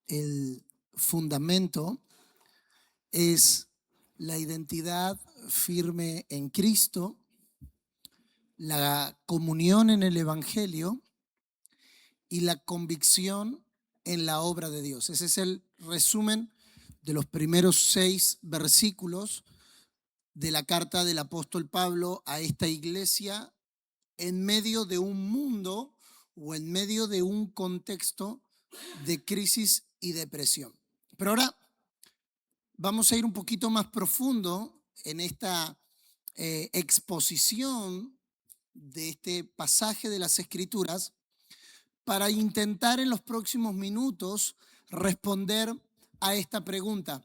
El fundamento es la identidad firme en Cristo, la comunión en el Evangelio y la convicción en la obra de Dios. Ese es el resumen de los primeros 6 versículos de la carta del apóstol Pablo a esta iglesia en medio de un mundo o en medio de un contexto de crisis y depresión. Pero ahora vamos a ir un poquito más profundo en esta exposición de este pasaje de las Escrituras para intentar en los próximos minutos responder a esta pregunta: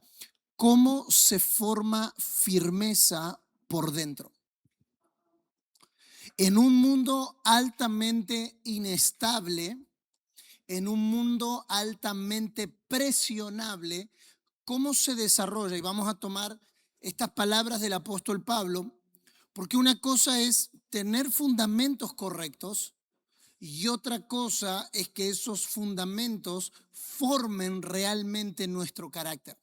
¿cómo se forma firmeza por dentro? En un mundo altamente inestable, en un mundo altamente presionable, ¿cómo se desarrolla? Y vamos a tomar estas palabras del apóstol Pablo, porque una cosa es tener fundamentos correctos y otra cosa es que esos fundamentos formen realmente nuestro carácter.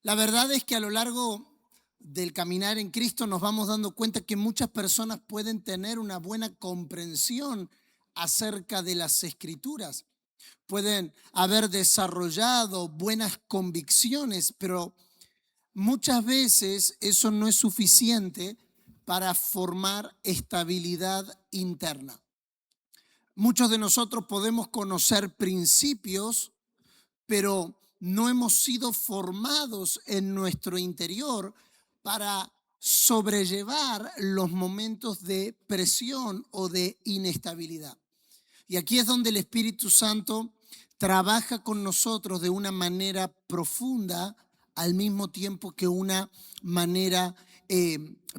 La verdad es que a lo largo del caminar en Cristo nos vamos dando cuenta que muchas personas pueden tener una buena comprensión acerca de las Escrituras, pueden haber desarrollado buenas convicciones, pero muchas veces eso no es suficiente para formar estabilidad interna. Muchos de nosotros podemos conocer principios, pero no hemos sido formados en nuestro interior para sobrellevar los momentos de presión o de inestabilidad. Y aquí es donde el Espíritu Santo trabaja con nosotros de una manera profunda, al mismo tiempo que una manera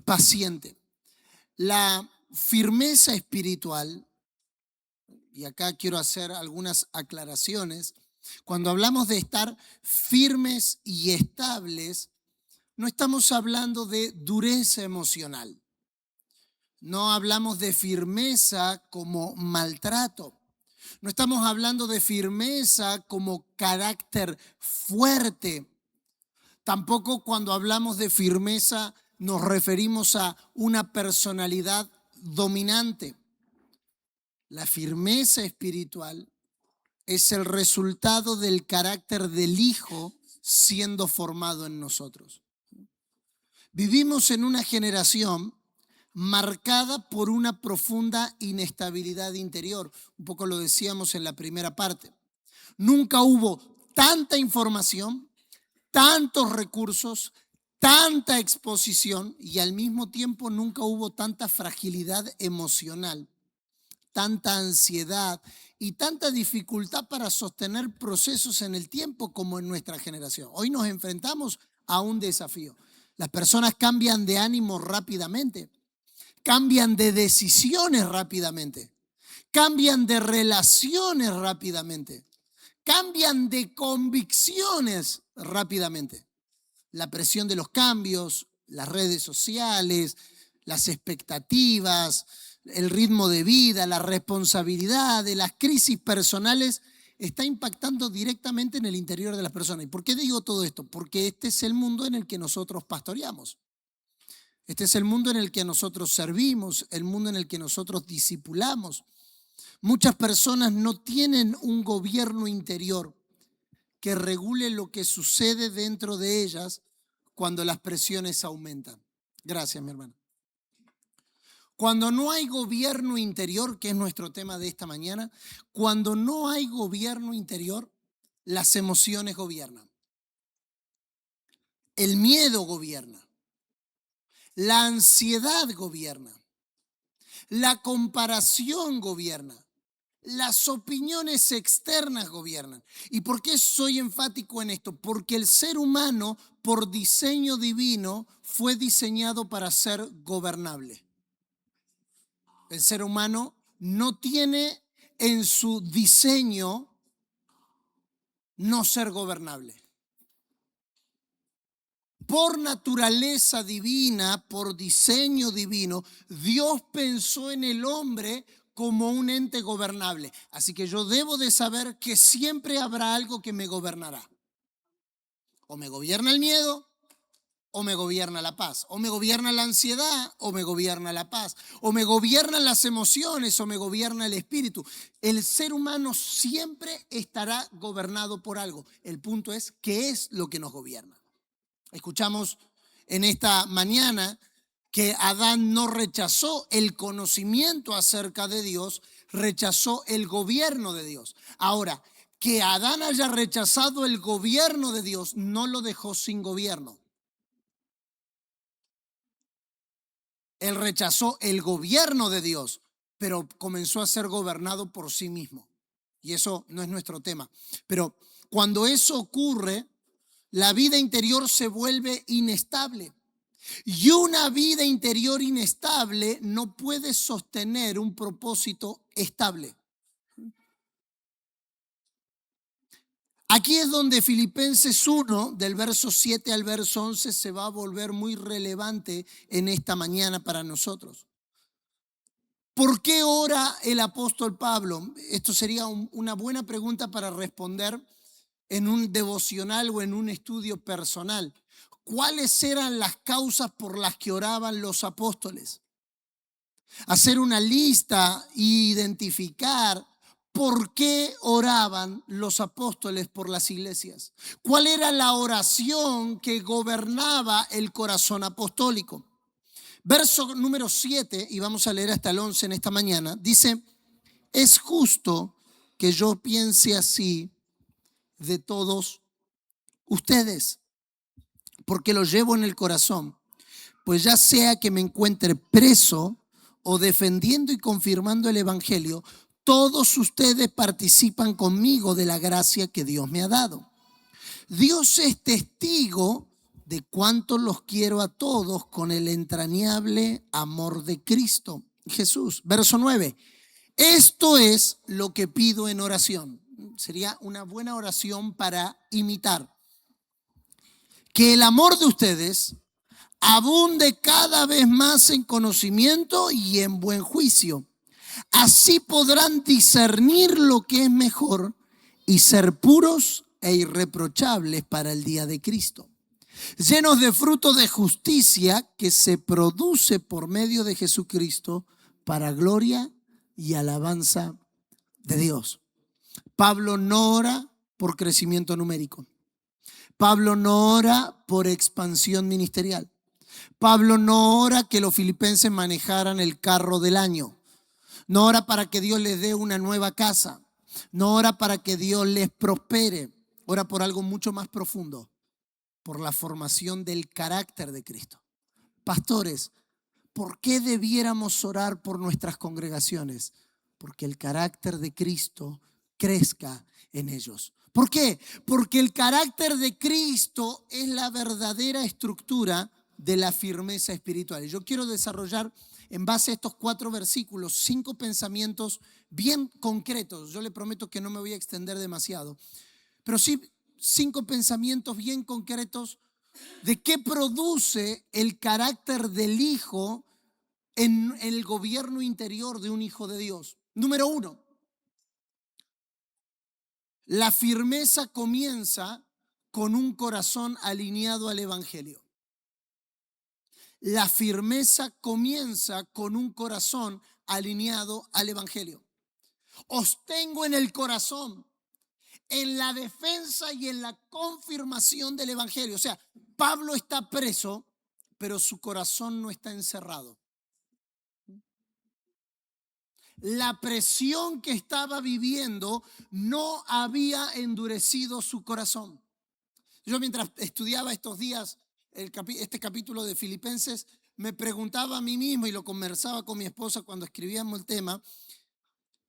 paciente. La firmeza espiritual, y acá quiero hacer algunas aclaraciones, cuando hablamos de estar firmes y estables, no estamos hablando de dureza emocional. No hablamos de firmeza como maltrato. No estamos hablando de firmeza como carácter fuerte. Tampoco cuando hablamos de firmeza nos referimos a una personalidad dominante. La firmeza espiritual es el resultado del carácter del Hijo siendo formado en nosotros. Vivimos en una generación marcada por una profunda inestabilidad interior. Un poco lo decíamos en la primera parte. Nunca hubo tanta información, tantos recursos, tanta exposición y al mismo tiempo nunca hubo tanta fragilidad emocional, tanta ansiedad y tanta dificultad para sostener procesos en el tiempo como en nuestra generación. Hoy nos enfrentamos a un desafío. Las personas cambian de ánimo rápidamente, cambian de decisiones rápidamente, cambian de relaciones rápidamente, cambian de convicciones rápidamente. La presión de los cambios, las redes sociales, las expectativas, el ritmo de vida, la responsabilidad, de las crisis personales, está impactando directamente en el interior de las personas. ¿Y por qué digo todo esto? Porque este es el mundo en el que nosotros pastoreamos. Este es el mundo en el que nosotros servimos, el mundo en el que nosotros discipulamos. Muchas personas no tienen un gobierno interior que regule lo que sucede dentro de ellas cuando las presiones aumentan. Gracias, mi hermana. Cuando no hay gobierno interior, que es nuestro tema de esta mañana, cuando no hay gobierno interior, las emociones gobiernan. El miedo gobierna. La ansiedad gobierna. La comparación gobierna. Las opiniones externas gobiernan. ¿Y por qué soy enfático en esto? Porque el ser humano, por diseño divino, fue diseñado para ser gobernable. El ser humano no tiene en su diseño no ser gobernable. Por naturaleza divina, por diseño divino, Dios pensó en el hombre como un ente gobernable. Así que yo debo de saber que siempre habrá algo que me gobernará. O me gobierna el miedo, o me gobierna la paz. O me gobierna la ansiedad, o me gobierna la paz. O me gobiernan las emociones, o me gobierna el espíritu. El ser humano siempre estará gobernado por algo. El punto es, ¿qué es lo que nos gobierna? Escuchamos en esta mañana que Adán no rechazó el conocimiento acerca de Dios, rechazó el gobierno de Dios. Ahora, que Adán haya rechazado el gobierno de Dios no lo dejó sin gobierno. Él rechazó el gobierno de Dios, pero comenzó a ser gobernado por sí mismo. Y eso no es nuestro tema. Pero cuando eso ocurre, la vida interior se vuelve inestable. Y una vida interior inestable no puede sostener un propósito estable. Aquí es donde Filipenses 1, del verso 7 al verso 11, se va a volver muy relevante en esta mañana para nosotros. ¿Por qué ora el apóstol Pablo? Esto sería una buena pregunta para responder en un devocional o en un estudio personal. ¿Cuáles eran las causas por las que oraban los apóstoles? Hacer una lista e identificar por qué oraban los apóstoles por las iglesias. ¿Cuál era la oración que gobernaba el corazón apostólico? Verso número 7, y vamos a leer hasta el 11 en esta mañana, dice: es justo que yo piense así de todos ustedes, porque lo llevo en el corazón, pues ya sea que me encuentre preso o defendiendo y confirmando el evangelio, todos ustedes participan conmigo de la gracia que Dios me ha dado. Dios es testigo de cuánto los quiero a todos con el entrañable amor de Cristo Jesús. Verso 9. Esto es lo que pido en oración. Sería una buena oración para imitar. Que el amor de ustedes abunde cada vez más en conocimiento y en buen juicio. Así podrán discernir lo que es mejor y ser puros e irreprochables para el día de Cristo, llenos de fruto de justicia que se produce por medio de Jesucristo para gloria y alabanza de Dios. Pablo no ora por crecimiento numérico. Pablo no ora por expansión ministerial. Pablo no ora que los filipenses manejaran el carro del año. No ora para que Dios les dé una nueva casa. No ora para que Dios les prospere. Ora por algo mucho más profundo, por la formación del carácter de Cristo. Pastores, ¿por qué debiéramos orar por nuestras congregaciones? Porque el carácter de Cristo crezca en ellos. ¿Por qué? Porque el carácter de Cristo es la verdadera estructura de la firmeza espiritual. Y yo quiero desarrollar en base a estos 4 versículos 5 pensamientos bien concretos. Yo le prometo que no me voy a extender demasiado, pero sí 5 pensamientos bien concretos de qué produce el carácter del hijo en el gobierno interior de un hijo de Dios. Número 1, la firmeza comienza con un corazón alineado al evangelio. La firmeza comienza con un corazón alineado al evangelio. Os tengo en el corazón, en la defensa y en la confirmación del evangelio. O sea, Pablo está preso, pero su corazón no está encerrado. La presión que estaba viviendo no había endurecido su corazón. Yo, mientras estudiaba estos días este capítulo de Filipenses, me preguntaba a mí mismo, y lo conversaba con mi esposa cuando escribíamos el tema,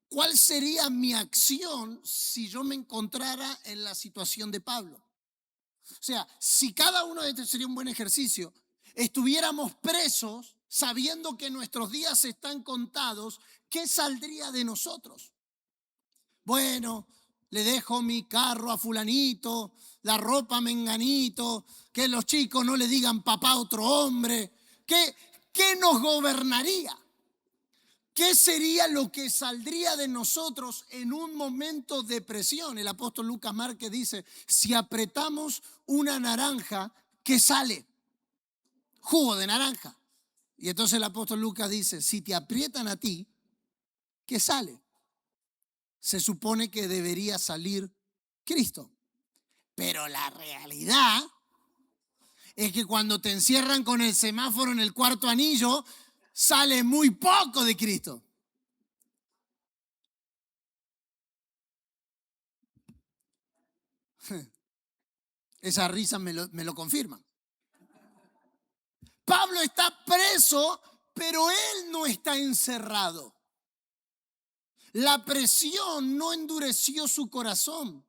¿cuál sería mi acción si yo me encontrara en la situación de Pablo? O sea, si cada uno de estos sería un buen ejercicio, estuviéramos presos sabiendo que nuestros días están contados, ¿qué saldría de nosotros? Bueno, le dejo mi carro a fulanito, la ropa a menganito, que los chicos no le digan papá a otro hombre. ¿Qué nos gobernaría? ¿qué sería lo que saldría de nosotros en un momento de presión? El apóstol Lucas Márquez dice, si apretamos una naranja, ¿qué sale? Jugo de naranja. Y entonces el apóstol Lucas dice, si te aprietan a ti, ¿qué sale? Se supone que debería salir Cristo. Pero la realidad es que cuando te encierran con el semáforo en el cuarto anillo, sale muy poco de Cristo. Esas risas me lo confirman. Pablo está preso, pero él no está encerrado. La presión no endureció su corazón.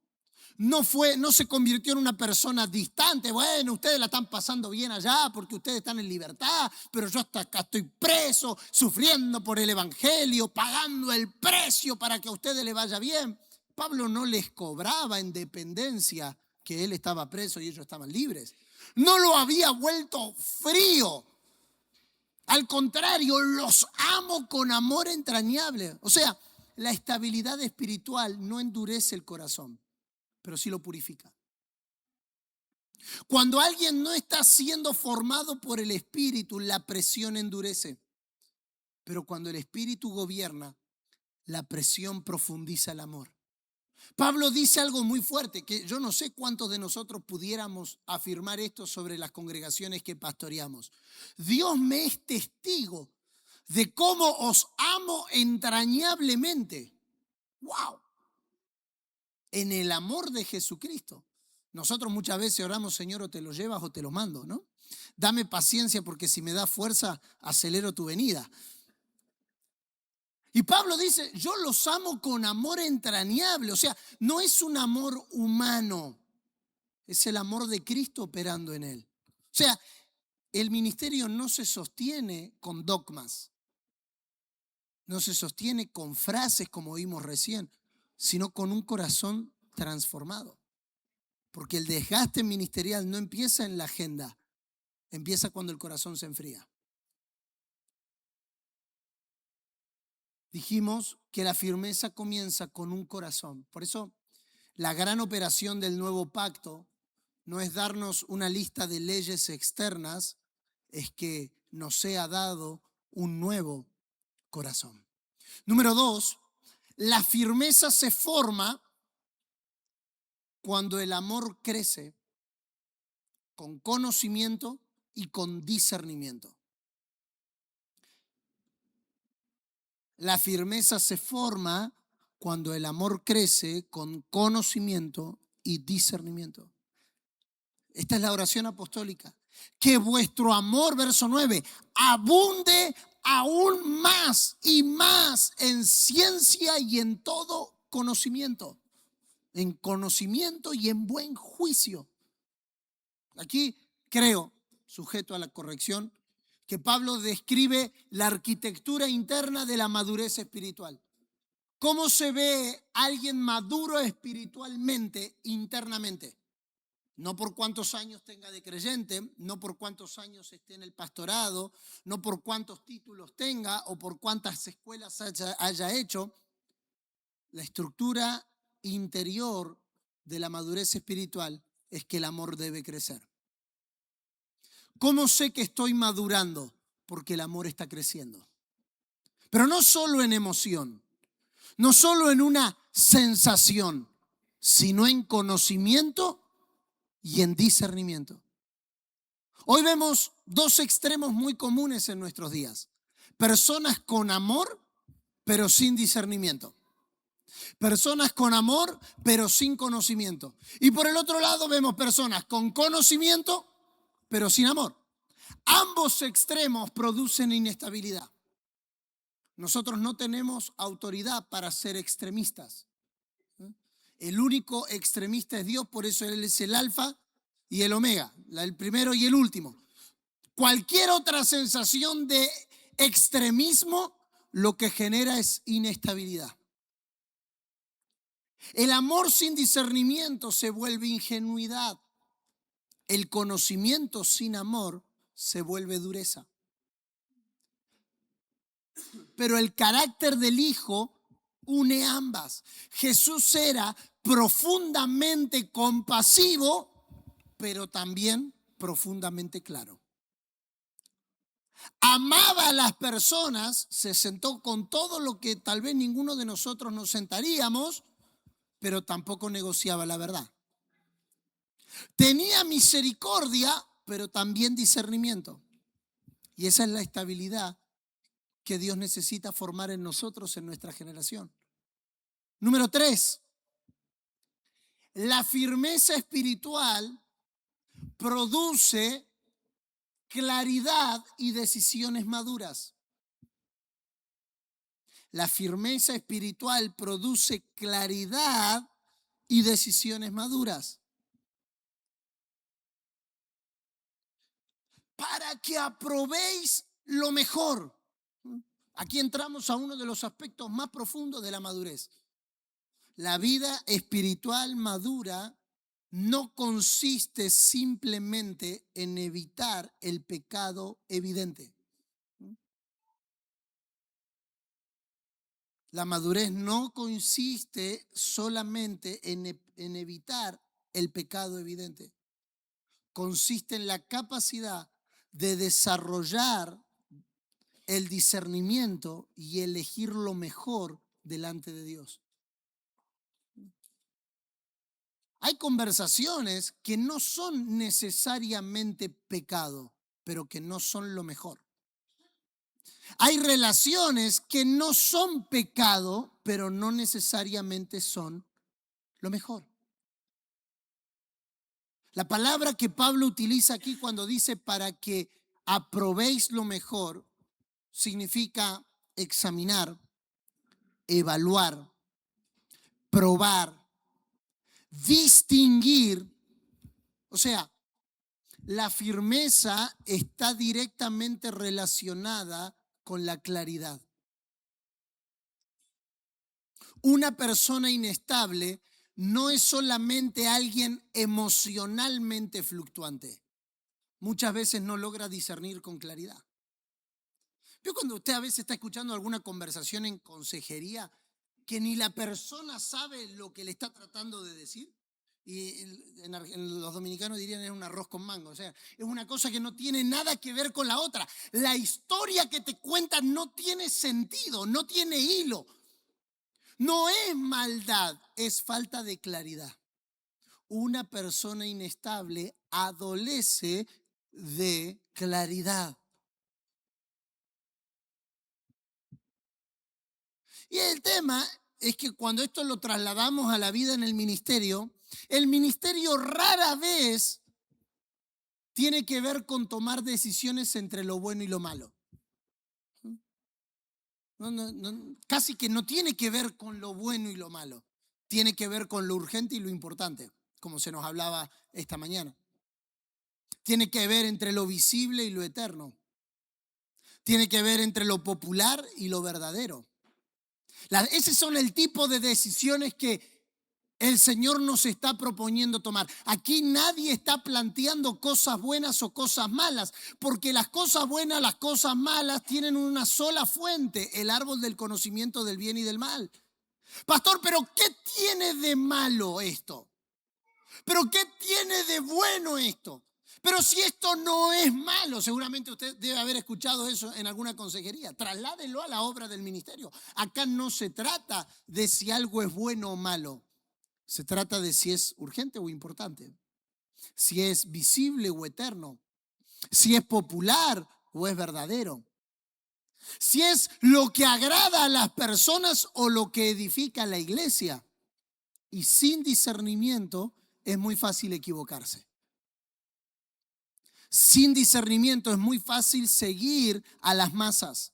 No se convirtió en una persona distante. Bueno, ustedes la están pasando bien allá porque ustedes están en libertad, pero yo hasta acá estoy preso, sufriendo por el evangelio, pagando el precio para que a ustedes les vaya bien. Pablo no les cobraba en dependencia que él estaba preso y ellos estaban libres. No lo había vuelto frío. Al contrario, los amo con amor entrañable. O sea, la estabilidad espiritual no endurece el corazón, pero sí lo purifica. Cuando alguien no está siendo formado por el Espíritu, la presión endurece. Pero cuando el Espíritu gobierna, la presión profundiza el amor. Pablo dice algo muy fuerte, que yo no sé cuántos de nosotros pudiéramos afirmar esto sobre las congregaciones que pastoreamos. Dios me es testigo de cómo os amo entrañablemente. ¡Wow! En el amor de Jesucristo. Nosotros muchas veces oramos, Señor, o te lo llevas o te lo mando, ¿no? Dame paciencia porque si me da fuerza, acelero tu venida. Y Pablo dice, yo los amo con amor entrañable. O sea, no es un amor humano, es el amor de Cristo operando en él. O sea, el ministerio no se sostiene con dogmas, no se sostiene con frases como vimos recién, sino con un corazón transformado. Porque el desgaste ministerial no empieza en la agenda, empieza cuando el corazón se enfría. Dijimos que la firmeza comienza con un corazón. Por eso la gran operación del nuevo pacto no es darnos una lista de leyes externas, es que nos sea dado un nuevo corazón. Número 2, la firmeza se forma cuando el amor crece con conocimiento y con discernimiento. La firmeza se forma cuando el amor crece con conocimiento y discernimiento. Esta es la oración apostólica. Que vuestro amor, verso 9, abunde aún más y más en ciencia y en todo conocimiento. En conocimiento y en buen juicio. Aquí creo, sujeto a la corrección, que Pablo describe la arquitectura interna de la madurez espiritual. ¿Cómo se ve alguien maduro espiritualmente internamente? No por cuántos años tenga de creyente, no por cuántos años esté en el pastorado, no por cuántos títulos tenga o por cuántas escuelas haya hecho. La estructura interior de la madurez espiritual es que el amor debe crecer. ¿Cómo sé que estoy madurando? Porque el amor está creciendo. Pero no solo en emoción, no solo en una sensación, sino en conocimiento y en discernimiento. Hoy vemos dos extremos muy comunes en nuestros días. Personas con amor, pero sin discernimiento. Personas con amor, pero sin conocimiento. Y por el otro lado vemos personas con conocimiento, pero sin amor. Ambos extremos producen inestabilidad. Nosotros no tenemos autoridad para ser extremistas. El único extremista es Dios, por eso Él es el alfa y el omega, el primero y el último. Cualquier otra sensación de extremismo lo que genera es inestabilidad. El amor sin discernimiento se vuelve ingenuidad. El conocimiento sin amor se vuelve dureza. pero el carácter del Hijo une ambas. Jesús era profundamente compasivo, pero también profundamente claro. Amaba a las personas, se sentó con todo lo que tal vez ninguno de nosotros nos sentaríamos, pero tampoco negociaba la verdad. Tenía misericordia, pero también discernimiento. Y esa es la estabilidad que Dios necesita formar en nosotros, en nuestra generación. Número 3, la firmeza espiritual produce claridad y decisiones maduras. La firmeza espiritual produce claridad y decisiones maduras. Para que aprobéis lo mejor. Aquí entramos a uno de los aspectos más profundos de la madurez. La vida espiritual madura no consiste simplemente en evitar el pecado evidente. La madurez no consiste solamente en evitar el pecado evidente. Consiste en la capacidad de desarrollar el discernimiento y elegir lo mejor delante de Dios. Hay conversaciones que no son necesariamente pecado, pero que no son lo mejor. Hay relaciones que no son pecado, pero no necesariamente son lo mejor. La palabra que Pablo utiliza aquí cuando dice para que aprobéis lo mejor, significa examinar, evaluar, probar, distinguir. O sea, la firmeza está directamente relacionada con la claridad. Una persona inestable no es solamente alguien emocionalmente fluctuante. Muchas veces no logra discernir con claridad. Yo cuando usted a veces está escuchando alguna conversación en consejería que ni la persona sabe lo que le está tratando de decir, y los dominicanos dirían es un arroz con mango, o sea, es una cosa que no tiene nada que ver con la otra. La historia que te cuentan no tiene sentido, no tiene hilo. No es maldad, es falta de claridad. Una persona inestable adolece de claridad. Y el tema es que cuando esto lo trasladamos a la vida en el ministerio rara vez tiene que ver con tomar decisiones entre lo bueno y lo malo. Casi que no tiene que ver con lo bueno y lo malo. Tiene que ver con lo urgente y lo importante, como se nos hablaba esta mañana. Tiene que ver entre lo visible y lo eterno. Tiene que ver entre lo popular y lo verdadero. Ese son el tipo de decisiones que el Señor nos está proponiendo tomar. Aquí nadie está planteando cosas buenas o cosas malas, porque las cosas buenas, las cosas malas tienen una sola fuente, el árbol del conocimiento del bien y del mal. Pastor, ¿pero qué tiene de malo esto? ¿Pero qué tiene de bueno esto? Pero si esto no es malo, seguramente usted debe haber escuchado eso en alguna consejería. Trasládelo a la obra del ministerio. Acá no se trata de si algo es bueno o malo. Se trata de si es urgente o importante. Si es visible o eterno. Si es popular o es verdadero. Si es lo que agrada a las personas o lo que edifica la iglesia. Y sin discernimiento es muy fácil equivocarse. Sin discernimiento es muy fácil seguir a las masas.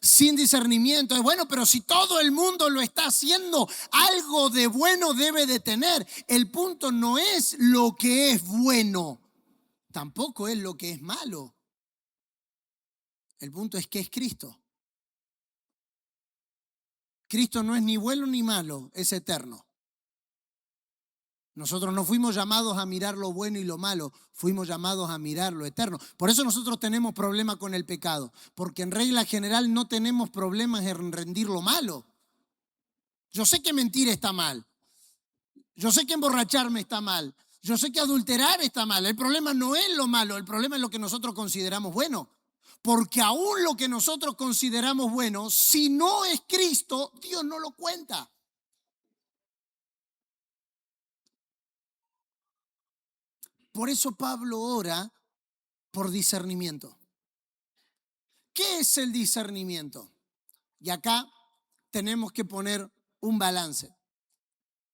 Sin discernimiento es bueno, pero si todo el mundo lo está haciendo, algo de bueno debe de tener. El punto no es lo que es bueno, tampoco es lo que es malo. El punto es que es Cristo. Cristo no es ni bueno ni malo, es eterno. Nosotros no fuimos llamados a mirar lo bueno y lo malo, fuimos llamados a mirar lo eterno. Por eso nosotros tenemos problemas con el pecado, porque en regla general no tenemos problemas en rendir lo malo. Yo sé que mentir está mal, yo sé que emborracharme está mal, yo sé que adulterar está mal. El problema no es lo malo, el problema es lo que nosotros consideramos bueno. Porque aún lo que nosotros consideramos bueno, si no es Cristo, Dios no lo cuenta. Por eso Pablo ora por discernimiento. ¿Qué es el discernimiento? Y acá tenemos que poner un balance.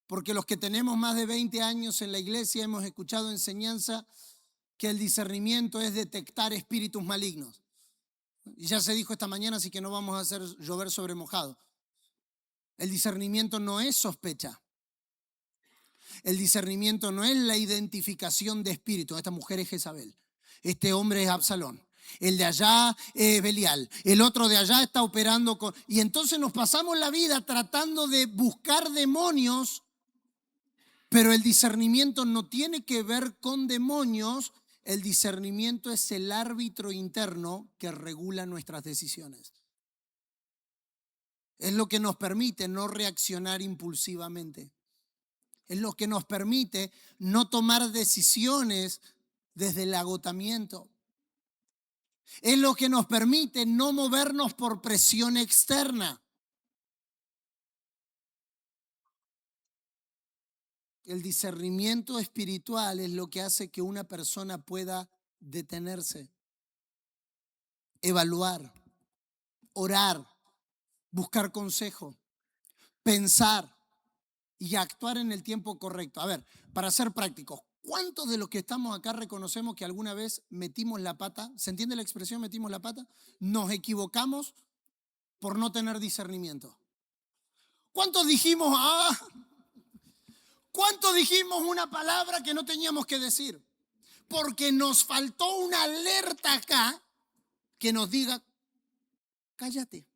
Porque los que tenemos más de 20 años en la iglesia hemos escuchado enseñanza que el discernimiento es detectar espíritus malignos. Y ya se dijo esta mañana, así que no vamos a hacer llover sobre mojado. El discernimiento no es sospecha. El discernimiento no es la identificación de espíritus. Esta mujer es Jezabel. Este hombre es Absalón. El de allá es Belial. El otro de allá está operando con... Y entonces nos pasamos la vida tratando de buscar demonios, pero el discernimiento no tiene que ver con demonios. El discernimiento es el árbitro interno que regula nuestras decisiones. Es lo que nos permite no reaccionar impulsivamente. Es lo que nos permite no tomar decisiones desde el agotamiento. Es lo que nos permite no movernos por presión externa. El discernimiento espiritual es lo que hace que una persona pueda detenerse, evaluar, orar, buscar consejo, pensar y actuar en el tiempo correcto. A ver, para ser prácticos, ¿cuántos de los que estamos acá reconocemos que alguna vez metimos la pata? ¿Se entiende la expresión metimos la pata? Nos equivocamos por no tener discernimiento. ¿Cuántos dijimos, cuántos dijimos una palabra que no teníamos que decir? Porque nos faltó una alerta acá que nos diga, cállate.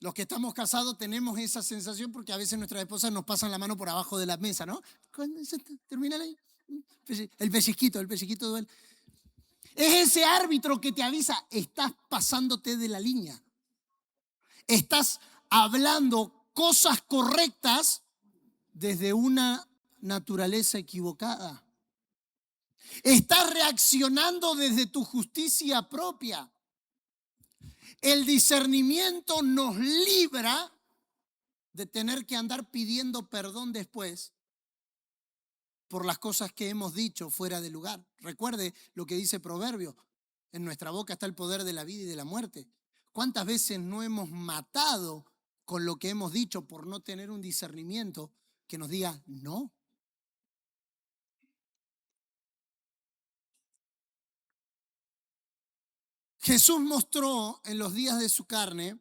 Los que estamos casados tenemos esa sensación porque a veces nuestras esposas nos pasan la mano por abajo de la mesa, ¿no? Termina ahí. El pellizquito duele. Es ese árbitro que te avisa, estás pasándote de la línea. Estás hablando cosas correctas desde una naturaleza equivocada. Estás reaccionando desde tu justicia propia. El discernimiento nos libra de tener que andar pidiendo perdón después por las cosas que hemos dicho fuera de lugar. Recuerde lo que dice Proverbio, en nuestra boca está el poder de la vida y de la muerte. ¿Cuántas veces no hemos matado con lo que hemos dicho por no tener un discernimiento que nos diga no? Jesús mostró en los días de su carne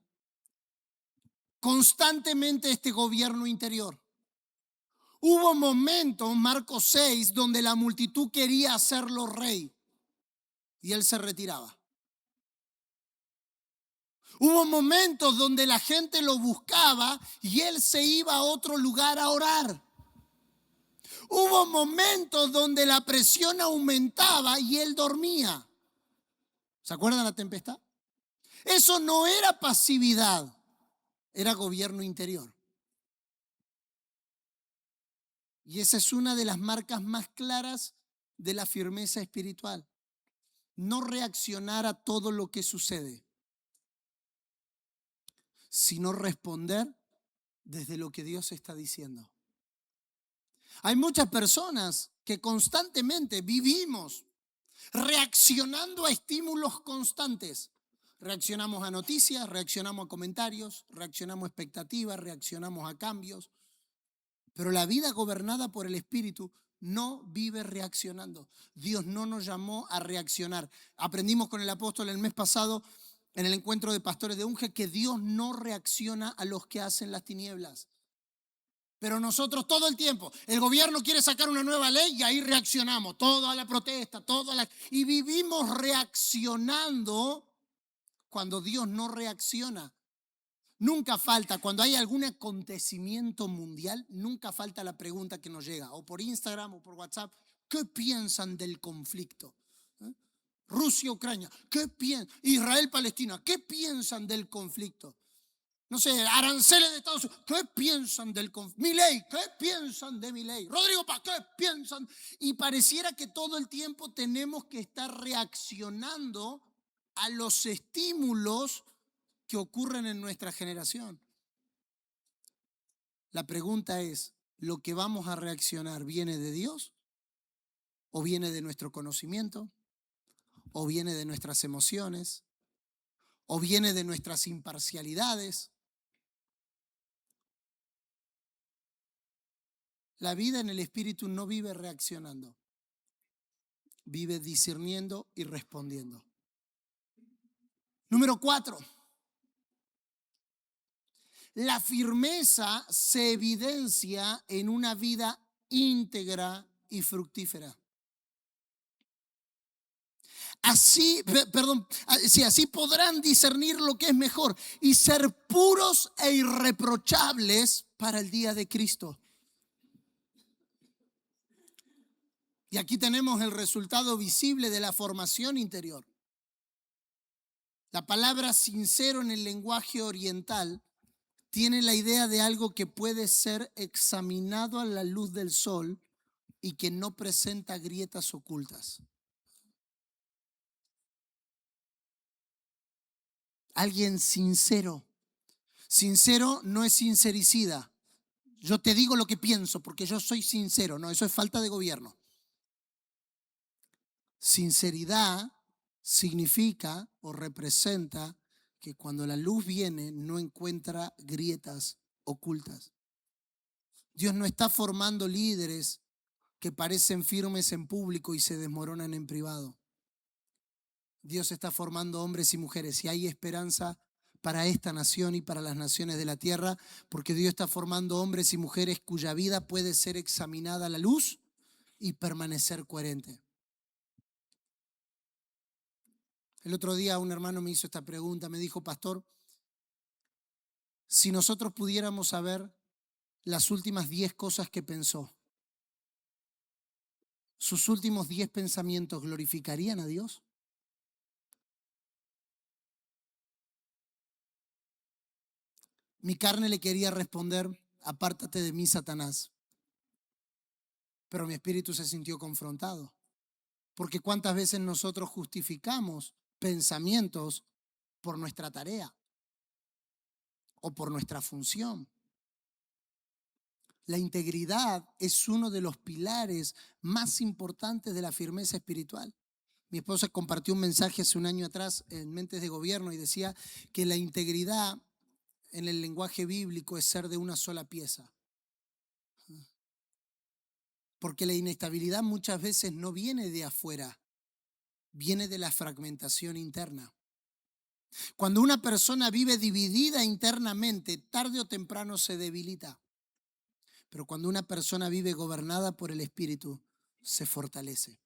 constantemente este gobierno interior. Hubo momentos, Marcos 6, donde la multitud quería hacerlo rey y él se retiraba. Hubo momentos donde la gente lo buscaba y él se iba a otro lugar a orar. Hubo momentos donde la presión aumentaba y él dormía. ¿Se acuerdan la tempestad? Eso no era pasividad, era gobierno interior. Y esa es una de las marcas más claras de la firmeza espiritual. No reaccionar a todo lo que sucede, sino responder desde lo que Dios está diciendo. Hay muchas personas que constantemente vivimos reaccionando a estímulos constantes. Reaccionamos a noticias, reaccionamos a comentarios, reaccionamos a expectativas, reaccionamos a cambios. Pero la vida gobernada por el Espíritu no vive reaccionando. Dios no nos llamó a reaccionar. Aprendimos con el apóstol el mes pasado en el encuentro de pastores de Unge que Dios no reacciona a los que hacen las tinieblas. Pero nosotros todo el tiempo, el gobierno quiere sacar una nueva ley y ahí reaccionamos, todo a la protesta, y vivimos reaccionando cuando Dios no reacciona. Nunca falta, cuando hay algún acontecimiento mundial, nunca falta la pregunta que nos llega, o por Instagram o por WhatsApp, ¿qué piensan del conflicto? ¿Eh? Rusia, Ucrania, ¿qué piensan? Israel, Palestina, ¿qué piensan del conflicto? No sé, aranceles de Estados Unidos, ¿qué piensan del conflicto? Milei, ¿qué piensan de Milei? Rodrigo Paz, ¿qué piensan? Y pareciera que todo el tiempo tenemos que estar reaccionando a los estímulos que ocurren en nuestra generación. La pregunta es, ¿lo que vamos a reaccionar viene de Dios? ¿O viene de nuestro conocimiento? ¿O viene de nuestras emociones? ¿O viene de nuestras imparcialidades? La vida en el Espíritu no vive reaccionando, vive discerniendo y respondiendo. Número 4. La firmeza se evidencia en una vida íntegra y fructífera. Así podrán discernir lo que es mejor y ser puros e irreprochables para el día de Cristo. Y aquí tenemos el resultado visible de la formación interior. La palabra sincero en el lenguaje oriental tiene la idea de algo que puede ser examinado a la luz del sol y que no presenta grietas ocultas. Alguien sincero. Sincero no es sincericida. Yo te digo lo que pienso porque yo soy sincero. No, eso es falta de gobierno. Sinceridad significa o representa que cuando la luz viene no encuentra grietas ocultas. Dios no está formando líderes que parecen firmes en público y se desmoronan en privado. Dios está formando hombres y mujeres y hay esperanza para esta nación y para las naciones de la tierra, porque Dios está formando hombres y mujeres cuya vida puede ser examinada a la luz y permanecer coherente. El otro día un hermano me hizo esta pregunta, me dijo, pastor, si nosotros pudiéramos saber las últimas 10 cosas que pensó, ¿sus últimos 10 pensamientos glorificarían a Dios? Mi carne le quería responder, apártate de mí, Satanás. Pero mi espíritu se sintió confrontado. Porque cuántas veces nosotros justificamos pensamientos por nuestra tarea o por nuestra función. La integridad es uno de los pilares más importantes de la firmeza espiritual. Mi esposa compartió un mensaje hace un año atrás en Mentes de Gobierno y decía que la integridad en el lenguaje bíblico es ser de una sola pieza. Porque la inestabilidad muchas veces no viene de afuera, viene de la fragmentación interna. Cuando una persona vive dividida internamente, tarde o temprano se debilita. Pero cuando una persona vive gobernada por el Espíritu, se fortalece.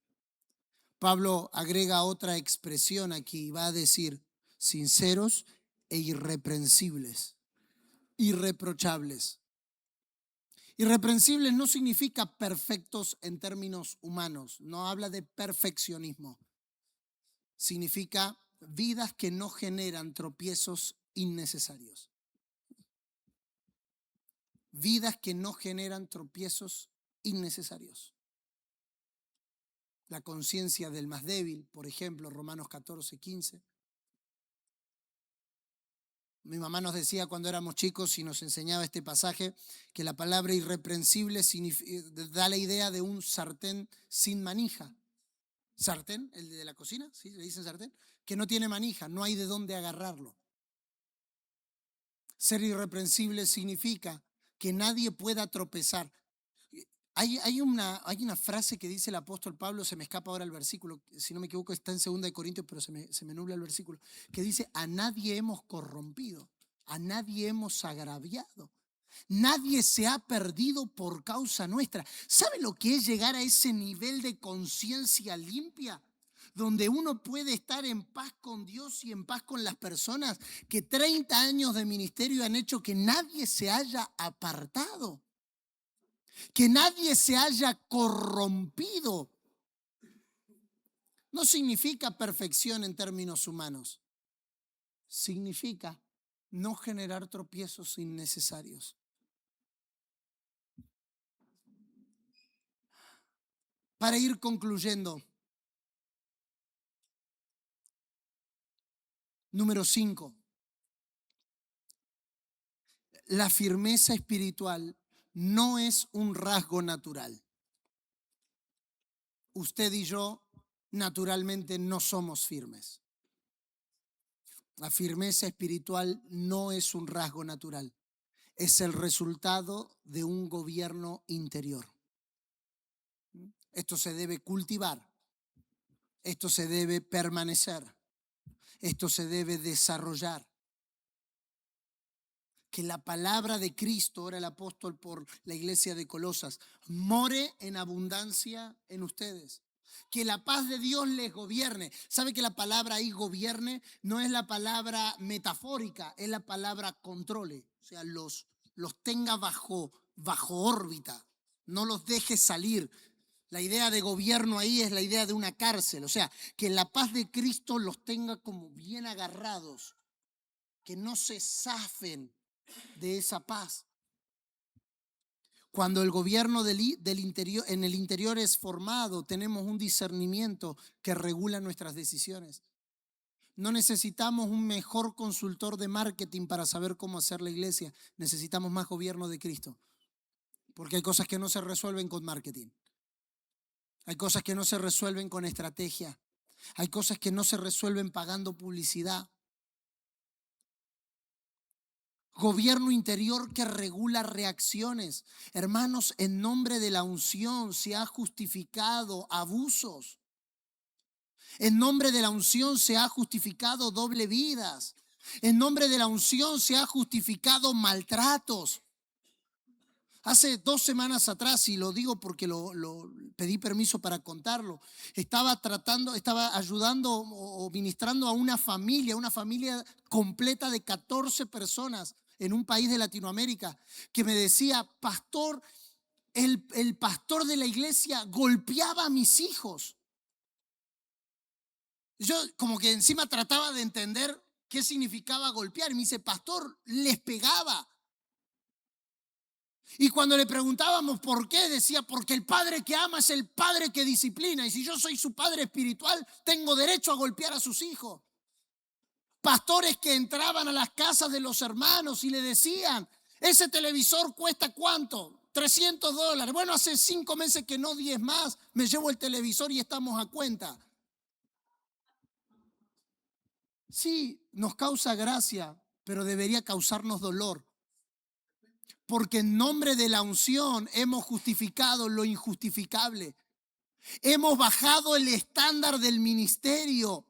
Pablo agrega otra expresión aquí, va a decir sinceros e irreprensibles, irreprochables. Irreprensibles no significa perfectos en términos humanos, no habla de perfeccionismo. Significa vidas que no generan tropiezos innecesarios. Vidas que no generan tropiezos innecesarios. La conciencia del más débil, por ejemplo, Romanos 14:15. Mi mamá nos decía cuando éramos chicos y nos enseñaba este pasaje que la palabra irreprensible da la idea de un sartén sin manija. Sartén, el de la cocina, ¿sí? Le dicen sartén, que no tiene manija, no hay de dónde agarrarlo. Ser irreprensible significa que nadie pueda tropezar. Hay una frase que dice el apóstol Pablo, se me escapa ahora el versículo, si no me equivoco está en 2 Corintios, pero se me nubla el versículo, que dice, a nadie hemos corrompido, a nadie hemos agraviado, nadie se ha perdido por causa nuestra. ¿Sabe lo que es llegar a ese nivel de conciencia limpia? donde uno puede estar en paz con Dios y en paz con las personas, que 30 años de ministerio han hecho que nadie se haya apartado, que nadie se haya corrompido. No significa perfección en términos humanos. Significa no generar tropiezos innecesarios. Para ir concluyendo, número 5, la firmeza espiritual no es un rasgo natural. Usted y yo naturalmente no somos firmes. La firmeza espiritual no es un rasgo natural, es el resultado de un gobierno interior. Esto se debe cultivar, esto se debe permanecer, esto se debe desarrollar. Que la palabra de Cristo, ora el apóstol por la iglesia de Colosas, more en abundancia en ustedes. Que la paz de Dios les gobierne. ¿Sabe que la palabra ahí gobierne no es la palabra metafórica, es la palabra controle? O sea, los tenga bajo órbita, no los deje salir. La idea de gobierno ahí es la idea de una cárcel. O sea, que la paz de Cristo los tenga como bien agarrados, que no se zafen de esa paz. Cuando el gobierno del interior, en el interior es formado, tenemos un discernimiento que regula nuestras decisiones. No necesitamos un mejor consultor de marketing para saber cómo hacer la iglesia. Necesitamos más gobierno de Cristo. Porque hay cosas que no se resuelven con marketing. Hay cosas que no se resuelven con estrategia. Hay cosas que no se resuelven pagando publicidad. Gobierno interior que regula reacciones. Hermanos, en nombre de la unción se ha justificado abusos. En nombre de la unción se ha justificado doble vidas. En nombre de la unción se ha justificado maltratos. Hace 2 semanas atrás, y lo digo porque lo pedí permiso para contarlo, estaba ayudando o ministrando a una familia completa de 14 personas en un país de Latinoamérica, que me decía: pastor, el pastor de la iglesia golpeaba a mis hijos. Yo como que encima trataba de entender qué significaba golpear, y me dice: pastor, les pegaba. Y cuando le preguntábamos por qué, decía: porque el padre que ama es el padre que disciplina, y si yo soy su padre espiritual, tengo derecho a golpear a sus hijos. Pastores que entraban a las casas de los hermanos y le decían: ese televisor cuesta ¿cuánto? $300. Bueno, hace 5 meses que no 10 más, me llevo el televisor y estamos a cuenta. Sí, nos causa gracia, pero debería causarnos dolor. Porque en nombre de la unción hemos justificado lo injustificable. Hemos bajado el estándar del ministerio.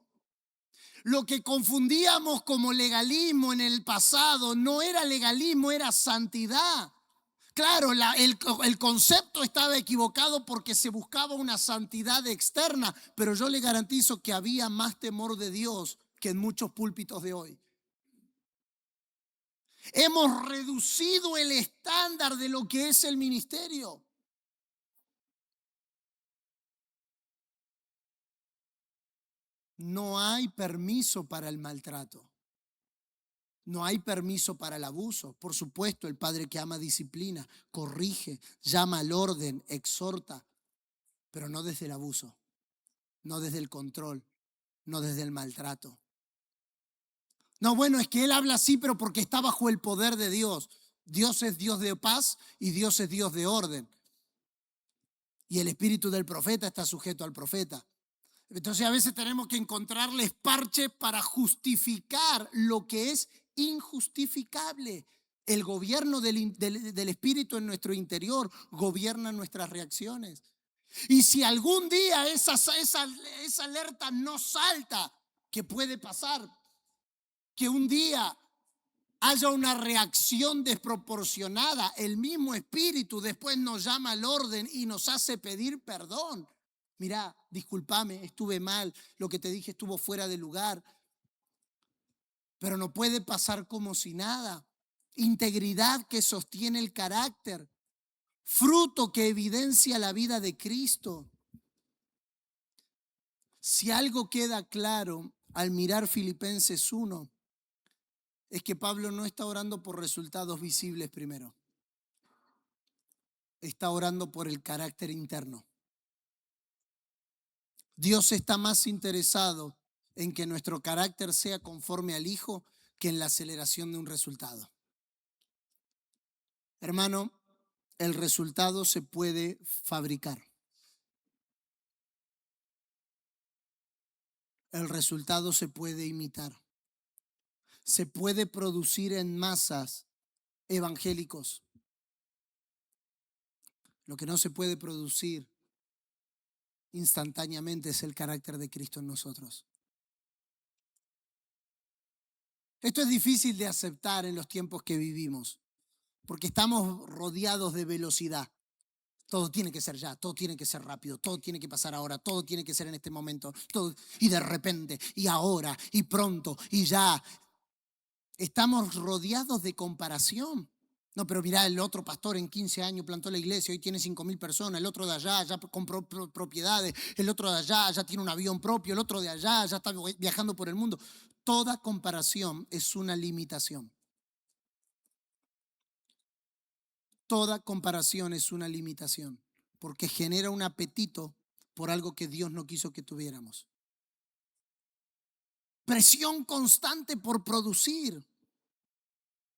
Lo que confundíamos como legalismo en el pasado no era legalismo, era santidad. Claro, el concepto estaba equivocado porque se buscaba una santidad externa, pero yo le garantizo que había más temor de Dios que en muchos púlpitos de hoy. Hemos reducido el estándar de lo que es el ministerio. No hay permiso para el maltrato. No hay permiso para el abuso. Por supuesto, el padre que ama disciplina, corrige, llama al orden, exhorta, pero no desde el abuso, no desde el control, no desde el maltrato. No, bueno, es que él habla así, pero porque está bajo el poder de Dios. Dios es Dios de paz y Dios es Dios de orden. Y el espíritu del profeta está sujeto al profeta. Entonces a veces tenemos que encontrarles parches para justificar lo que es injustificable. El gobierno del espíritu en nuestro interior gobierna nuestras reacciones. Y si algún día esa alerta no salta, ¿qué puede pasar? Que un día haya una reacción desproporcionada, el mismo espíritu después nos llama al orden y nos hace pedir perdón. Mirá, discúlpame, estuve mal, lo que te dije estuvo fuera de lugar, pero no puede pasar como si nada. Integridad que sostiene el carácter, fruto que evidencia la vida de Cristo. Si algo queda claro al mirar Filipenses 1, es que Pablo no está orando por resultados visibles primero. Está orando por el carácter interno. Dios está más interesado en que nuestro carácter sea conforme al Hijo que en la aceleración de un resultado. Hermano, el resultado se puede fabricar. El resultado se puede imitar. Se puede producir en masas evangélicos. Lo que no se puede producir instantáneamente es el carácter de Cristo en nosotros. Esto es difícil de aceptar en los tiempos que vivimos, porque estamos rodeados de velocidad. Todo tiene que ser ya, todo tiene que ser rápido, todo tiene que pasar ahora, todo tiene que ser en este momento, todo, y de repente, y ahora, y pronto, y ya. Estamos rodeados de comparación. No, pero mirá, el otro pastor en 15 años plantó la iglesia, hoy tiene 5.000 personas, el otro de allá ya compró propiedades, el otro de allá ya tiene un avión propio, el otro de allá ya está viajando por el mundo. Toda comparación es una limitación. Toda comparación es una limitación, porque genera un apetito por algo que Dios no quiso que tuviéramos. Presión constante por producir,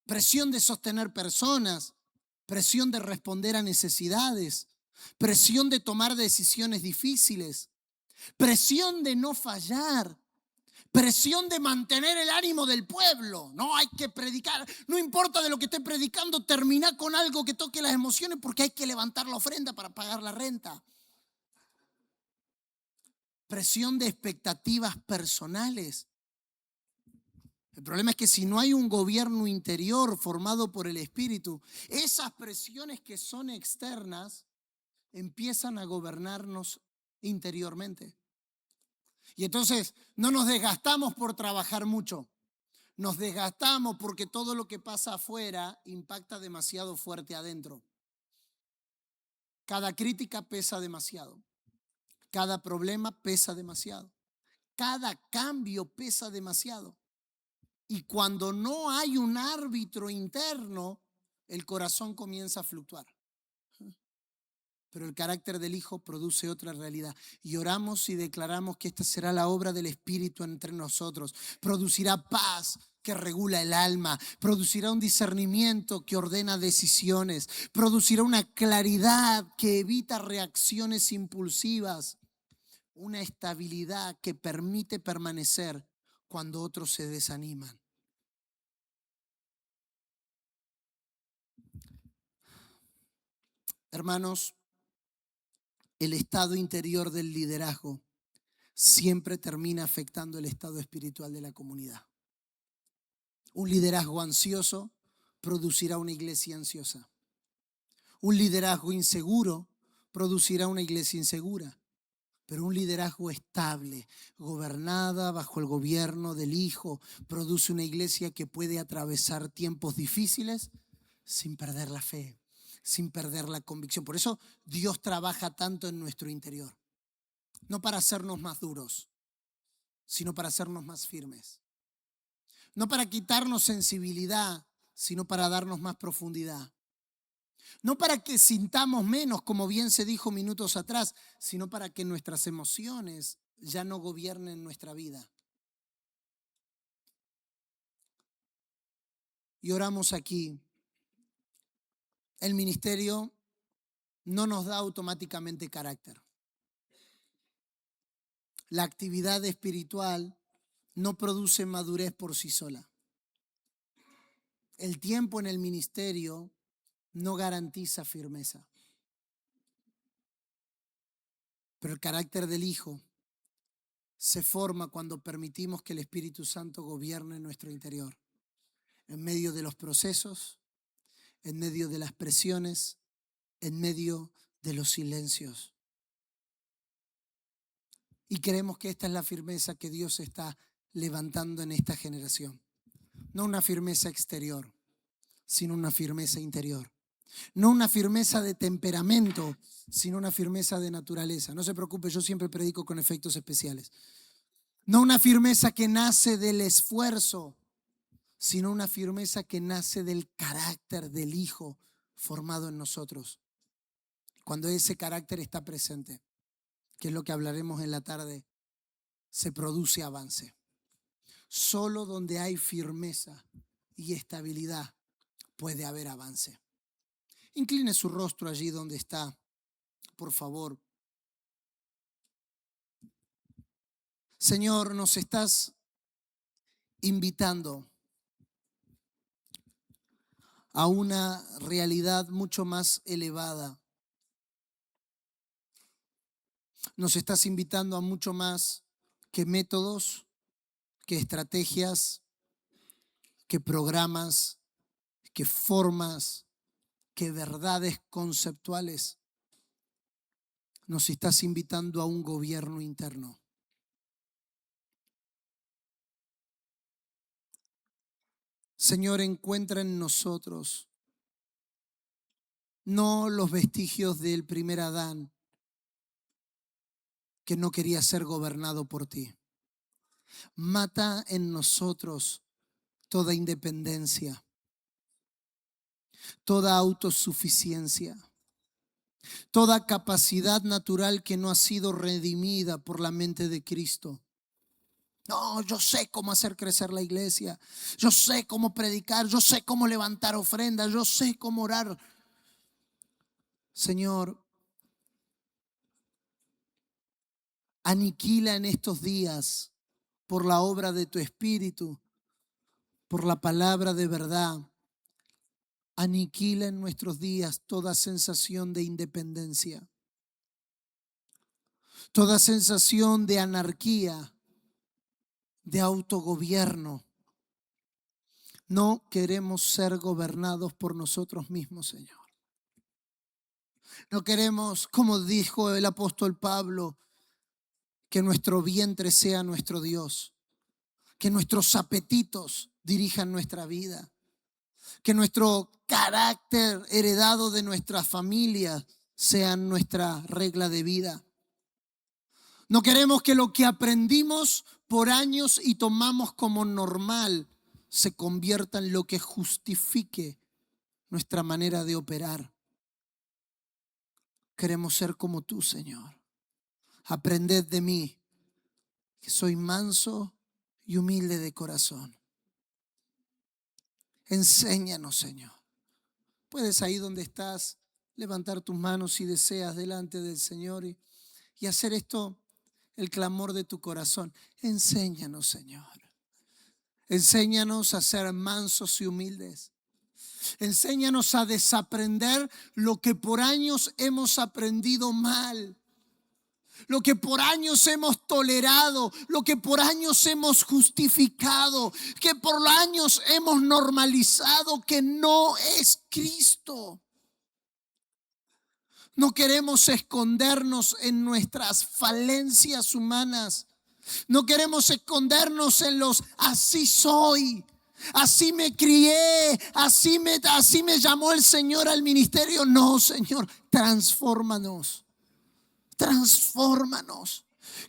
presión de sostener personas, presión de responder a necesidades, presión de tomar decisiones difíciles, presión de no fallar, presión de mantener el ánimo del pueblo. No hay que predicar, no importa de lo que esté predicando, termina con algo que toque las emociones porque hay que levantar la ofrenda para pagar la renta. Presión de expectativas personales. El problema es que si no hay un gobierno interior formado por el Espíritu, esas presiones que son externas empiezan a gobernarnos interiormente. Y entonces no nos desgastamos por trabajar mucho. Nos desgastamos porque todo lo que pasa afuera impacta demasiado fuerte adentro. Cada crítica pesa demasiado. Cada problema pesa demasiado. Cada cambio pesa demasiado. Y cuando no hay un árbitro interno, el corazón comienza a fluctuar. Pero el carácter del Hijo produce otra realidad. Y oramos y declaramos que esta será la obra del Espíritu entre nosotros. Producirá paz que regula el alma. Producirá un discernimiento que ordena decisiones. Producirá una claridad que evita reacciones impulsivas. Una estabilidad que permite permanecer cuando otros se desaniman. Hermanos, el estado interior del liderazgo siempre termina afectando el estado espiritual de la comunidad. Un liderazgo ansioso producirá una iglesia ansiosa. Un liderazgo inseguro producirá una iglesia insegura. Pero un liderazgo estable, gobernada bajo el gobierno del Hijo, produce una iglesia que puede atravesar tiempos difíciles sin perder la fe, sin perder la convicción. Por eso Dios trabaja tanto en nuestro interior. No para hacernos más duros, sino para hacernos más firmes. No para quitarnos sensibilidad, sino para darnos más profundidad. No para que sintamos menos, como bien se dijo minutos atrás, sino para que nuestras emociones ya no gobiernen nuestra vida. Y oramos aquí. El ministerio no nos da automáticamente carácter. La actividad espiritual no produce madurez por sí sola. El tiempo en el ministerio no garantiza firmeza. Pero el carácter del Hijo se forma cuando permitimos que el Espíritu Santo gobierne en nuestro interior, en medio de los procesos, en medio de las presiones, en medio de los silencios. Y creemos que esta es la firmeza que Dios está levantando en esta generación. No una firmeza exterior, sino una firmeza interior. No una firmeza de temperamento, sino una firmeza de naturaleza. No se preocupe, yo siempre predico con efectos especiales. No una firmeza que nace del esfuerzo, sino una firmeza que nace del carácter del Hijo formado en nosotros. Cuando ese carácter está presente, que es lo que hablaremos en la tarde, se produce avance. Solo donde hay firmeza y estabilidad puede haber avance. Incline su rostro allí donde está, por favor. Señor, nos estás invitando a una realidad mucho más elevada. Nos estás invitando a mucho más que métodos, que estrategias, que programas, que formas, que verdades conceptuales. Nos estás invitando a un gobierno interno. Señor, encuentra en nosotros no los vestigios del primer Adán, que no quería ser gobernado por ti. Mata en nosotros toda independencia, toda autosuficiencia, toda capacidad natural que no ha sido redimida por la mente de Cristo. No, yo sé cómo hacer crecer la iglesia, yo sé cómo predicar, yo sé cómo levantar ofrendas, yo sé cómo orar. Señor, aniquila en estos días por la obra de tu Espíritu, por la palabra de verdad. Aniquila en nuestros días toda sensación de independencia, toda sensación de anarquía, de autogobierno. No queremos ser gobernados por nosotros mismos, Señor. No queremos, como dijo el apóstol Pablo, que nuestro vientre sea nuestro Dios, que nuestros apetitos dirijan nuestra vida, que nuestro carácter heredado de nuestra familia sea nuestra regla de vida. No queremos que lo que aprendimos por años y tomamos como normal se convierta en lo que justifique nuestra manera de operar. Queremos ser como tú, Señor. Aprended de mí, que soy manso y humilde de corazón. Enséñanos, Señor. Puedes ahí donde estás levantar tus manos si deseas delante del Señor y hacer esto el clamor de tu corazón. Enséñanos, Señor. Enséñanos a ser mansos y humildes. Enséñanos a desaprender lo que por años hemos aprendido mal. Lo que por años hemos tolerado, lo que por años hemos justificado, que por años hemos normalizado que no es Cristo. No queremos escondernos en nuestras falencias humanas. No queremos escondernos en los así soy, así me crié, así me llamó el Señor al ministerio. No, Señor, transfórmanos. Transfórmanos.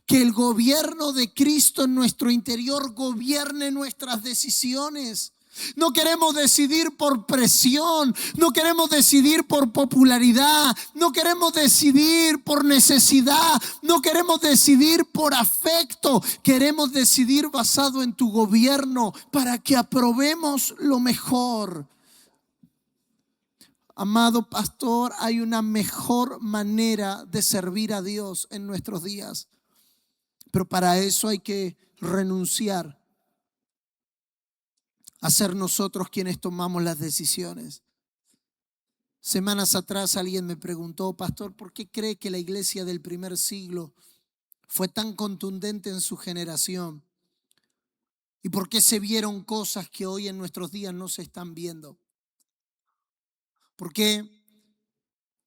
Que el gobierno de Cristo en nuestro interior gobierne nuestras decisiones. No queremos decidir por presión, no queremos decidir por popularidad, no queremos decidir por necesidad, no queremos decidir por afecto, queremos decidir basado en tu gobierno para que aprobemos lo mejor. Amado pastor, hay una mejor manera de servir a Dios en nuestros días, pero para eso hay que renunciar a ser nosotros quienes tomamos las decisiones. Semanas atrás alguien me preguntó, pastor, ¿por qué cree que la iglesia del primer siglo fue tan contundente en su generación? ¿Y por qué se vieron cosas que hoy en nuestros días no se están viendo? ¿Por qué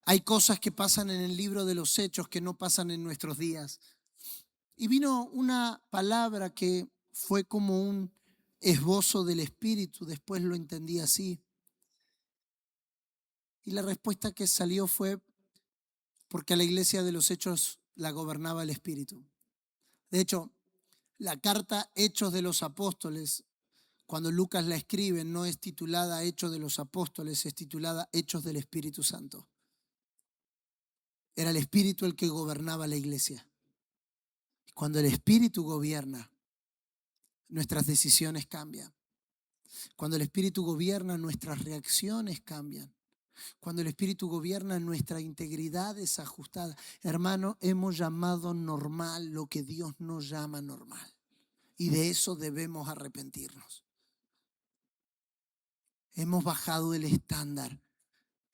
hay cosas que pasan en el libro de los Hechos que no pasan en nuestros días? Y vino una palabra que fue como un esbozo del Espíritu, después lo entendí así. Y la respuesta que salió fue porque a la iglesia de los Hechos la gobernaba el Espíritu. De hecho, la carta Hechos de los Apóstoles, cuando Lucas la escribe, no es titulada Hechos de los Apóstoles, es titulada Hechos del Espíritu Santo. Era el Espíritu el que gobernaba la iglesia. Y cuando el Espíritu gobierna, nuestras decisiones cambian. Cuando el Espíritu gobierna, nuestras reacciones cambian. Cuando el Espíritu gobierna, nuestra integridad es ajustada. Hermano, hemos llamado normal lo que Dios no llama normal. Y de eso debemos arrepentirnos. Hemos bajado el estándar.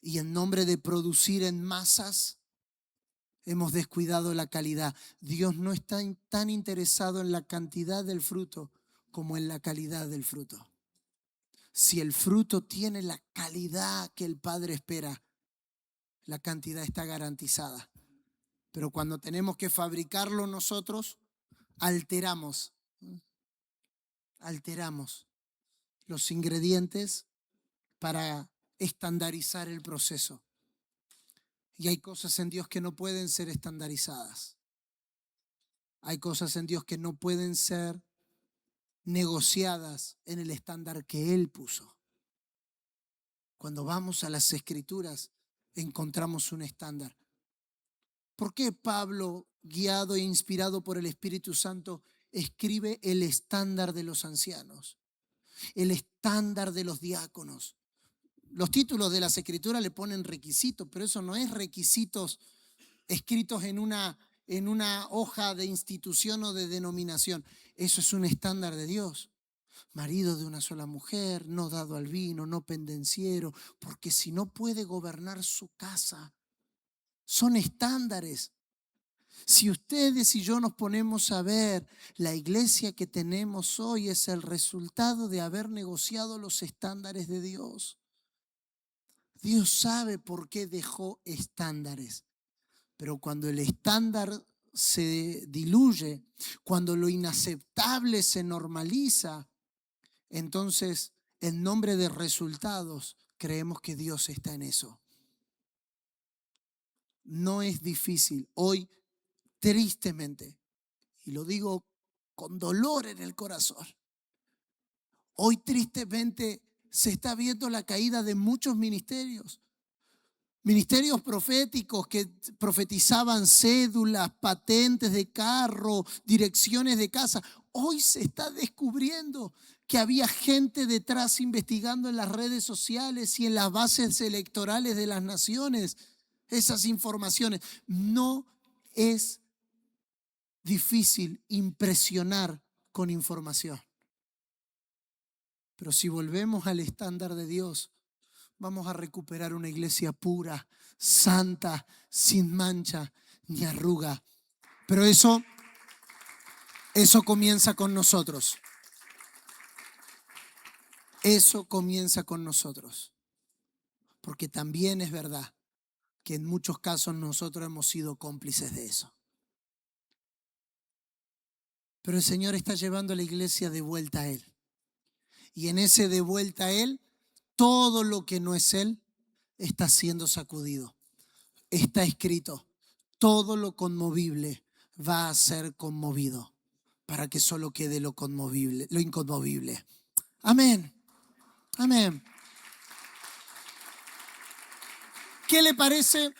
Y en nombre de producir en masas, hemos descuidado la calidad. Dios no está tan interesado en la cantidad del fruto como en la calidad del fruto. Si el fruto tiene la calidad que el Padre espera, la cantidad está garantizada. Pero cuando tenemos que fabricarlo nosotros, alteramos los ingredientes para estandarizar el proceso. Y hay cosas en Dios que no pueden ser estandarizadas. Hay cosas en Dios que no pueden ser negociadas en el estándar que Él puso. Cuando vamos a las Escrituras, encontramos un estándar. ¿Por qué Pablo, guiado e inspirado por el Espíritu Santo, escribe el estándar de los ancianos, el estándar de los diáconos? Los títulos de las Escrituras le ponen requisitos, pero eso no es requisitos escritos en una hoja de institución o de denominación. Eso es un estándar de Dios. Marido de una sola mujer, no dado al vino, no pendenciero, porque si no puede gobernar su casa, son estándares. Si ustedes y yo nos ponemos a ver, la iglesia que tenemos hoy es el resultado de haber negociado los estándares de Dios. Dios sabe por qué dejó estándares, pero cuando el estándar se diluye, cuando lo inaceptable se normaliza, entonces en nombre de resultados creemos que Dios está en eso. No es difícil. Hoy, tristemente, y lo digo con dolor en el corazón, hoy tristemente se está viendo la caída de muchos ministerios. Ministerios proféticos que profetizaban cédulas, patentes de carro, direcciones de casa. Hoy se está descubriendo que había gente detrás investigando en las redes sociales y en las bases electorales de las naciones esas informaciones. No es difícil impresionar con información. Pero si volvemos al estándar de Dios, vamos a recuperar una iglesia pura, santa, sin mancha ni arruga. Pero eso comienza con nosotros. Eso comienza con nosotros. Porque también es verdad que en muchos casos nosotros hemos sido cómplices de eso. Pero el Señor está llevando a la iglesia de vuelta a Él. Y en ese de vuelta a Él, todo lo que no es Él está siendo sacudido. Está escrito, todo lo conmovible va a ser conmovido para que solo quede lo conmovible, lo inconmovible. Amén. Amén. ¿Qué le parece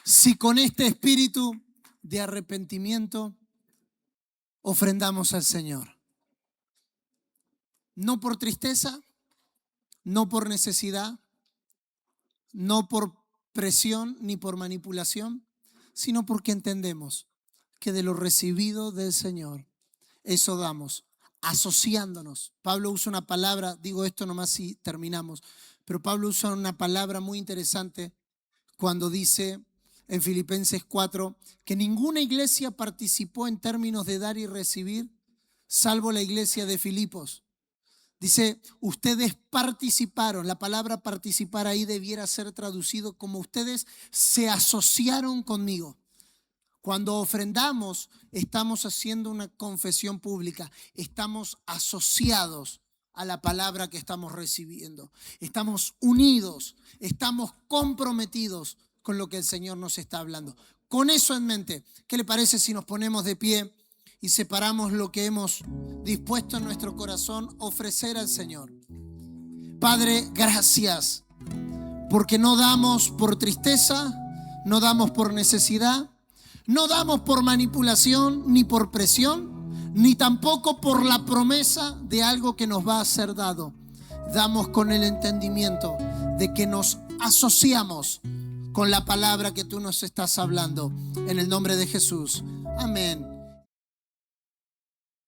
si con este espíritu de arrepentimiento ofrendamos al Señor? No por tristeza, no por necesidad, no por presión ni por manipulación, sino porque entendemos que de lo recibido del Señor, eso damos, asociándonos. Pablo usa una palabra, digo esto nomás y terminamos, pero Pablo usa una palabra muy interesante cuando dice en Filipenses 4 que ninguna iglesia participó en términos de dar y recibir, salvo la iglesia de Filipos. Dice, ustedes participaron. La palabra participar ahí debiera ser traducido como ustedes se asociaron conmigo. Cuando ofrendamos, estamos haciendo una confesión pública. Estamos asociados a la palabra que estamos recibiendo. Estamos unidos, estamos comprometidos con lo que el Señor nos está hablando. Con eso en mente, ¿qué le parece si nos ponemos de pie y separamos lo que hemos dispuesto en nuestro corazón ofrecer al Señor? Padre, gracias, porque no damos por tristeza, no damos por necesidad, no damos por manipulación ni por presión, ni tampoco por la promesa de algo que nos va a ser dado. Damos con el entendimiento de que nos asociamos con la palabra que tú nos estás hablando. En el nombre de Jesús. Amén.